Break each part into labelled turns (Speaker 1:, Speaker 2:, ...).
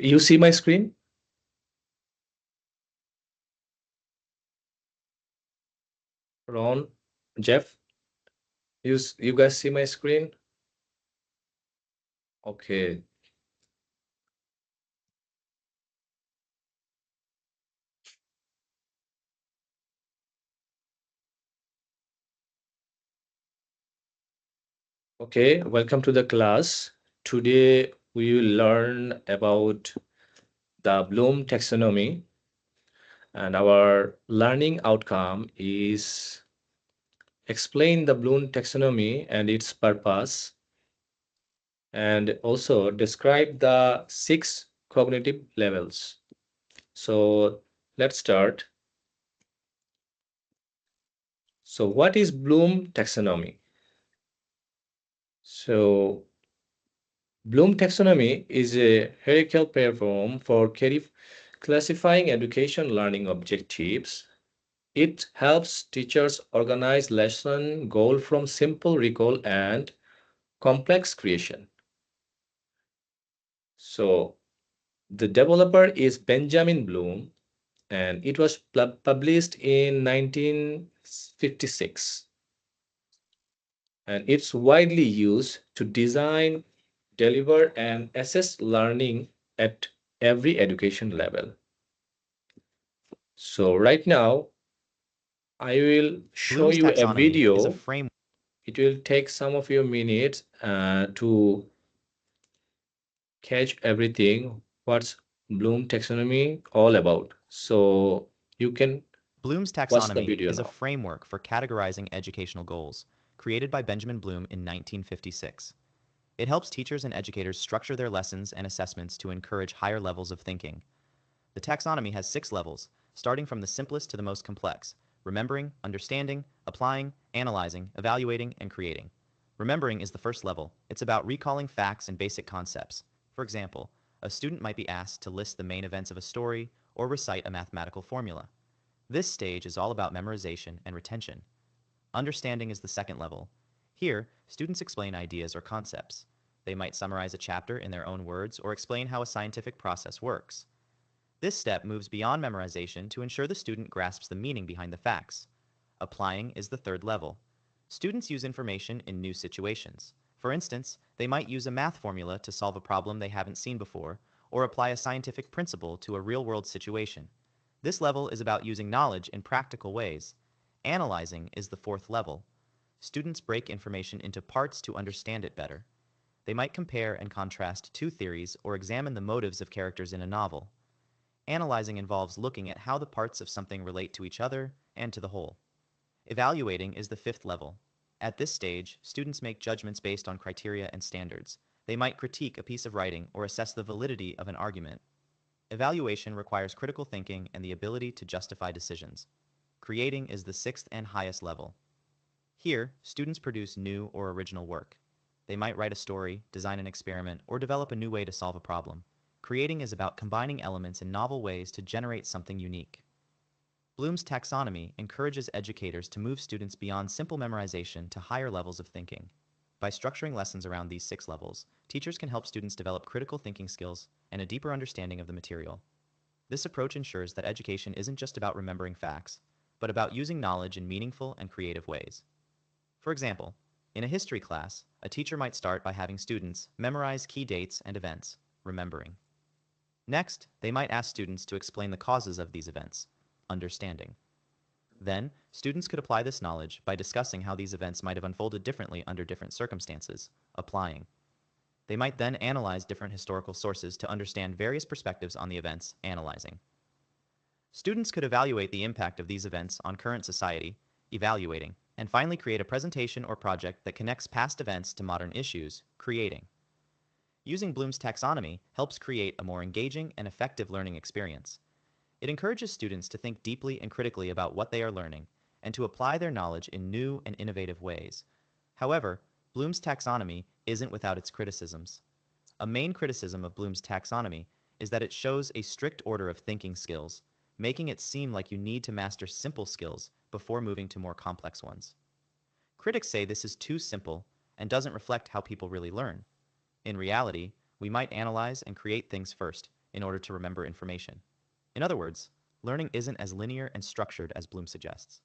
Speaker 1: You see my screen? Ron, Jeff, you guys see my screen? Okay. Okay, welcome to the class. Today we will learn about the Bloom taxonomy, and our learning outcome is explain the Bloom taxonomy and its purpose, and also describe the 6 cognitive levels. So let's start. So what is Bloom taxonomy? So Bloom taxonomy is a hierarchical platform for classifying education learning objectives. It helps teachers organize lesson goal from simple recall and complex creation. So the developer is Benjamin Bloom, and it was published in 1956, and it's widely used to design, deliver, and assess learning at every education level. So right now, I will show
Speaker 2: Bloom's
Speaker 1: you a
Speaker 2: taxonomy is a
Speaker 1: video.
Speaker 2: framework.
Speaker 1: It will take some of your minutes to catch everything what's Bloom taxonomy all about. So you can
Speaker 2: Bloom's
Speaker 1: watch the
Speaker 2: taxonomy
Speaker 1: video
Speaker 2: is a
Speaker 1: now.
Speaker 2: framework for categorizing educational goals, created by Benjamin Bloom in 1956. It helps teachers and educators structure their lessons and assessments to encourage higher levels of thinking. The taxonomy has 6 levels, starting from the simplest to the most complex: remembering, understanding, applying, analyzing, evaluating, and creating. Remembering is the first level. It's about recalling facts and basic concepts. For example, a student might be asked to list the main events of a story or recite a mathematical formula. This stage is all about memorization and retention. Understanding is the second level. Here, students explain ideas or concepts. They might summarize a chapter in their own words or explain how a scientific process works. This step moves beyond memorization to ensure the student grasps the meaning behind the facts. Applying is the third level. Students use information in new situations. For instance, they might use a math formula to solve a problem they haven't seen before, or apply a scientific principle to a real-world situation. This level is about using knowledge in practical ways. Analyzing is the fourth level. Students break information into parts to understand it better. They might compare and contrast two theories or examine the motives of characters in a novel. Analyzing involves looking at how the parts of something relate to each other and to the whole. Evaluating is the fifth level. At this stage, students make judgments based on criteria and standards. They might critique a piece of writing or assess the validity of an argument. Evaluation requires critical thinking and the ability to justify decisions. Creating is the sixth and highest level. Here, students produce new or original work. They might write a story, design an experiment, or develop a new way to solve a problem. Creating is about combining elements in novel ways to generate something unique. Bloom's taxonomy encourages educators to move students beyond simple memorization to higher levels of thinking. By structuring lessons around these 6 levels, teachers can help students develop critical thinking skills and a deeper understanding of the material. This approach ensures that education isn't just about remembering facts, but about using knowledge in meaningful and creative ways. For example, in a history class, a teacher might start by having students memorize key dates and events, remembering. Next, they might ask students to explain the causes of these events, understanding. Then, students could apply this knowledge by discussing how these events might have unfolded differently under different circumstances, applying. They might then analyze different historical sources to understand various perspectives on the events, analyzing. Students could evaluate the impact of these events on current society, evaluating, and finally create a presentation or project that connects past events to modern issues, creating. Using Bloom's taxonomy helps create a more engaging and effective learning experience. It encourages students to think deeply and critically about what they are learning and to apply their knowledge in new and innovative ways. However, Bloom's taxonomy isn't without its criticisms. A main criticism of Bloom's taxonomy is that it shows a strict order of thinking skills, making it seem like you need to master simple skills before moving to more complex ones. Critics say this is too simple and doesn't reflect how people really learn. In reality, we might analyze and create things first, in order to remember information. In other words, learning isn't as linear and structured as Bloom suggests.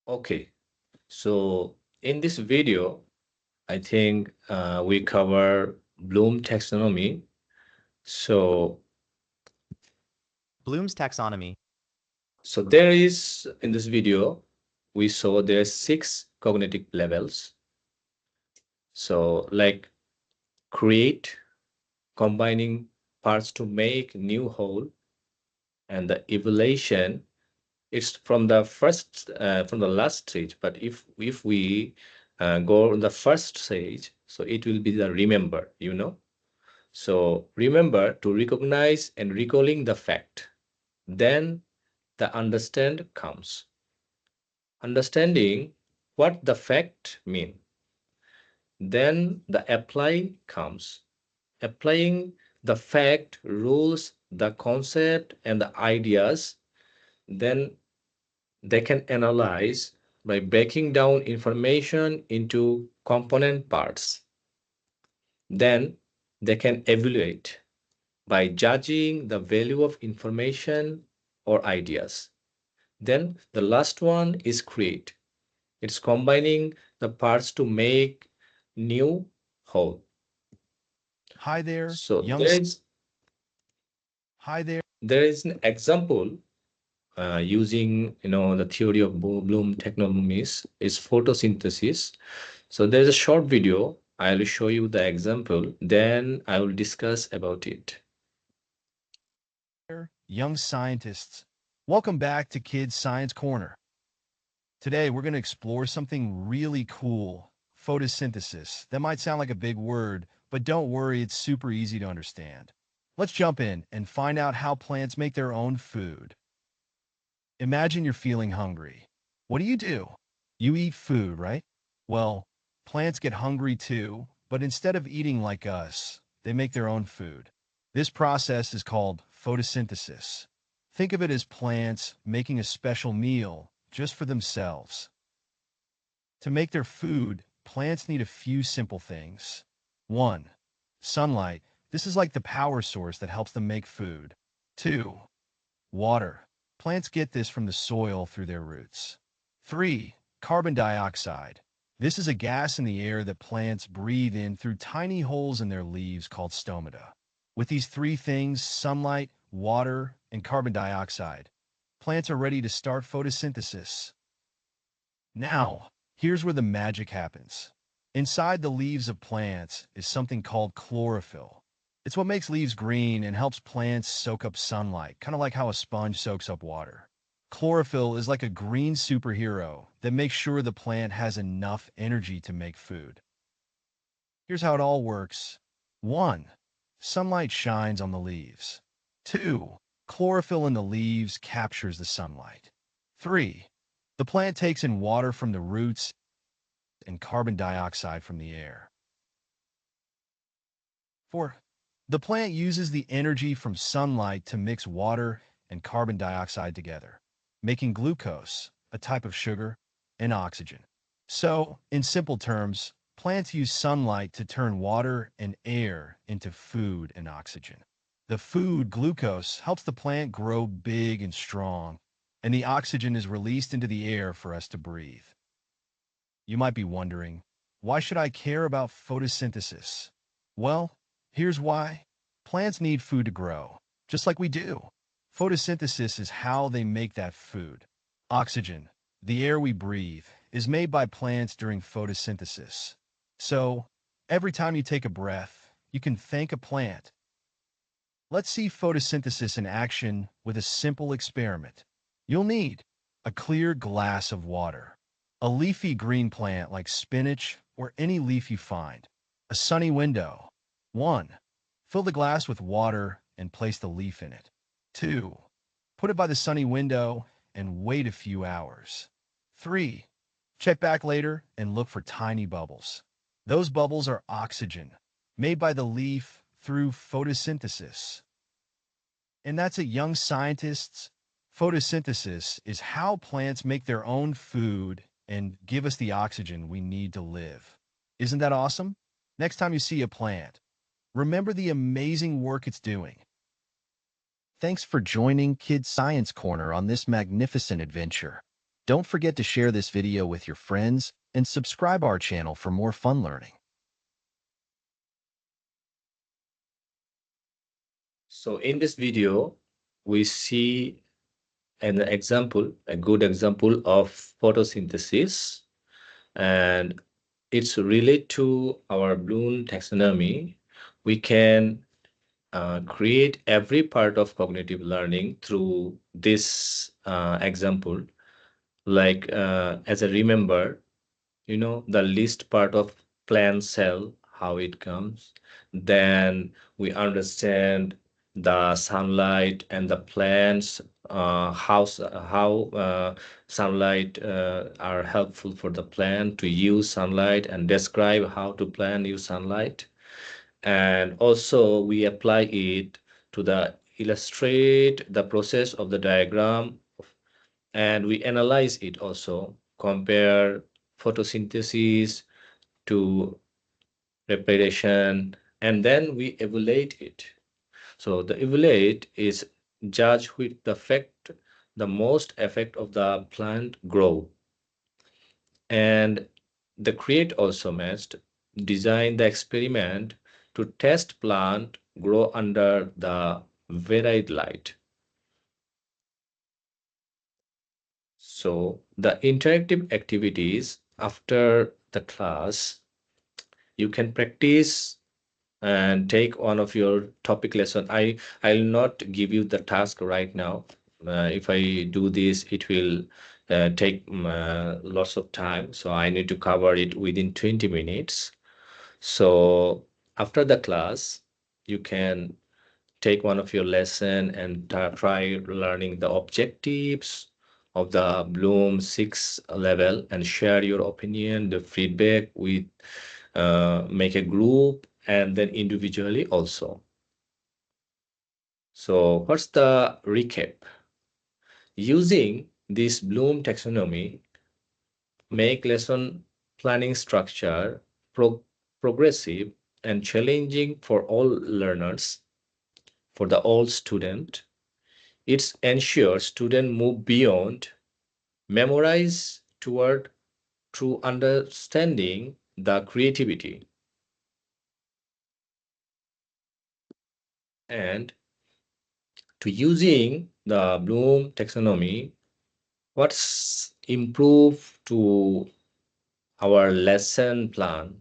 Speaker 1: Okay, so in this video, I think we cover Bloom taxonomy. So,
Speaker 2: Bloom's taxonomy.
Speaker 1: so there is in this video, we saw there are six cognitive levels. So, like create, combining parts to make new whole, and the evaluation. It's from the last stage. But if we go on the first stage, so it will be the remember. So remember to recognize and recalling the fact. Then the understand comes. Understanding what the fact mean. Then the apply comes. Applying the fact, rules, the concept, and the ideas. Then they can analyze by breaking down information into component parts. Then they can evaluate by judging the value of information or ideas. Then the last one is create. It's combining the parts to make new whole.
Speaker 3: Hi there,
Speaker 1: So
Speaker 3: young. Hi there.
Speaker 1: there is an example using the theory of Bloom taxonomies is photosynthesis. So there's a short video. I will show you the example. Then I will discuss about it.
Speaker 3: Young scientists. Welcome back to Kids Science Corner. Today, we're going to explore something really cool, photosynthesis. That might sound like a big word, but don't worry, it's super easy to understand. Let's jump in and find out how plants make their own food. Imagine you're feeling hungry. What do? You eat food, right? Well, plants get hungry too, but instead of eating like us, they make their own food. This process is called photosynthesis. Think of it as plants making a special meal just for themselves. To make their food, plants need a few simple things. 1. Sunlight. This is like the power source that helps them make food. 2. Water. Plants get this from the soil through their roots. 3. Carbon dioxide. This is a gas in the air that plants breathe in through tiny holes in their leaves called stomata. With these three things, sunlight, water, and carbon dioxide, plants are ready to start photosynthesis. Now, here's where the magic happens. Inside the leaves of plants is something called chlorophyll. It's what makes leaves green and helps plants soak up sunlight, kind of like how a sponge soaks up water. Chlorophyll is like a green superhero that makes sure the plant has enough energy to make food. Here's how it all works. 1. Sunlight shines on the leaves. 2. Chlorophyll in the leaves captures the sunlight. 3. The plant takes in water from the roots and carbon dioxide from the air. 4. The plant uses the energy from sunlight to mix water and carbon dioxide together, making glucose, a type of sugar, and oxygen. So, in simple terms, plants use sunlight to turn water and air into food and oxygen. The food, glucose, helps the plant grow big and strong, and the oxygen is released into the air for us to breathe. You might be wondering, why should I care about photosynthesis? Well, here's why. Plants need food to grow, just like we do. Photosynthesis is how they make that food. Oxygen, the air we breathe, is made by plants during photosynthesis. So, every time you take a breath, you can thank a plant. Let's see photosynthesis in action with a simple experiment. You'll need a clear glass of water, a leafy green plant like spinach or any leaf you find, a sunny window. 1. Fill the glass with water and place the leaf in it. 2. Put it by the sunny window and wait a few hours. 3. Check back later and look for tiny bubbles. Those bubbles are oxygen, made by the leaf through photosynthesis. And that's it, young scientists. Photosynthesis is how plants make their own food and give us the oxygen we need to live. Isn't that awesome? Next time you see a plant, remember the amazing work it's doing. Thanks for joining Kids Science Corner on this magnificent adventure. Don't forget to share this video with your friends and subscribe our channel for more fun learning.
Speaker 1: So in this video, we see an example, a good example of photosynthesis, and it's related to our Bloom taxonomy. We can create every part of cognitive learning through this example. Like as a remember, the least part of plant cell, how it comes. Then we understand the sunlight and the plants, how sunlight are helpful for the plant to use sunlight, and describe how to plant use sunlight. And also we apply it to the illustrate the process of the diagram, and we analyze it also, compare photosynthesis to respiration, and then we evaluate it. So the evaluate is judge with the effect, the most effect of the plant grow. And the create also must design the experiment to test plant grow under the varied light. So the interactive activities after the class, you can practice and take one of your topic lesson. I'll not give you the task right now. If I do this, it will take lots of time. So I need to cover it within 20 minutes. So after the class, you can take one of your lesson and try learning the objectives of the Bloom 6 level and share your opinion, the feedback with make a group and then individually also. So what's the recap? Using this Bloom taxonomy, make lesson planning structure progressive and challenging for all learners, for the all student. It ensures student move beyond memorize toward true understanding the creativity. And to using the Bloom taxonomy, what's improved to our lesson plan?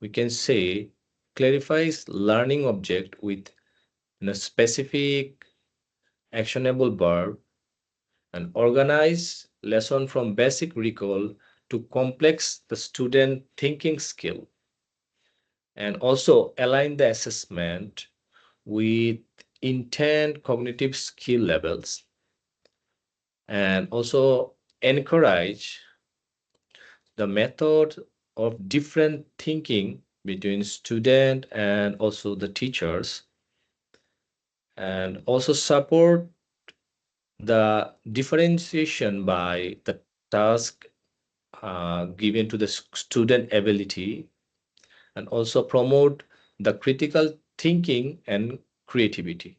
Speaker 1: We can say clarifies learning object with a specific actionable verb, and organize lesson from basic recall to complex the student thinking skill, and also align the assessment with intent cognitive skill levels, and also encourage the method of different thinking between student and also the teachers, and also support the differentiation by the task given to the student ability, and also promote the critical thinking and creativity.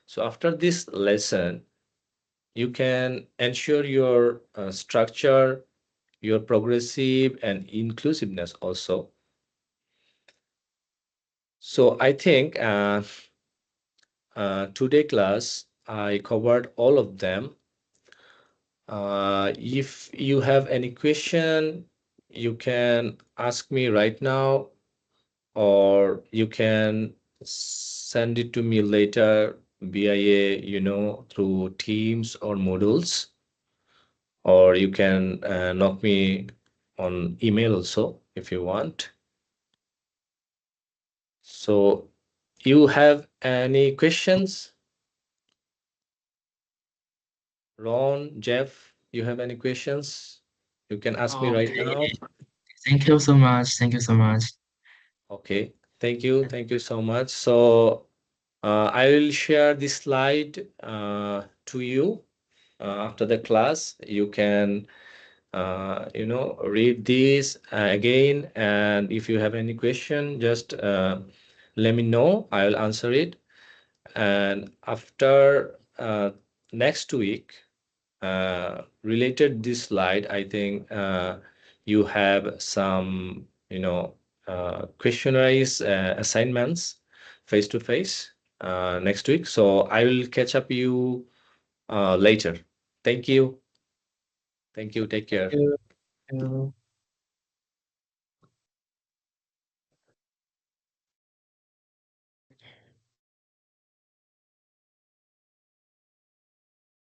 Speaker 1: So after this lesson, you can ensure your structure, your progressive and inclusiveness also. So I think today class, I covered all of them. If you have any question, you can ask me right now, or you can send it to me later via, through Teams or modules, or you can knock me on email also if you want. So you have any questions? Ron, Jeff, you have any questions? You can ask me right
Speaker 4: Okay.
Speaker 1: now.
Speaker 4: Thank you so much. Thank you so much.
Speaker 1: Okay, thank you. Thank you so much. So I will share this slide to you after the class. You can read this again, and if you have any question, just let me know. I will answer it. And after next week, related this slide, I think you have some, questionnaires, assignments face to face next week. So I will catch up you later. Thank you. Thank you. Take care.
Speaker 4: Thank you.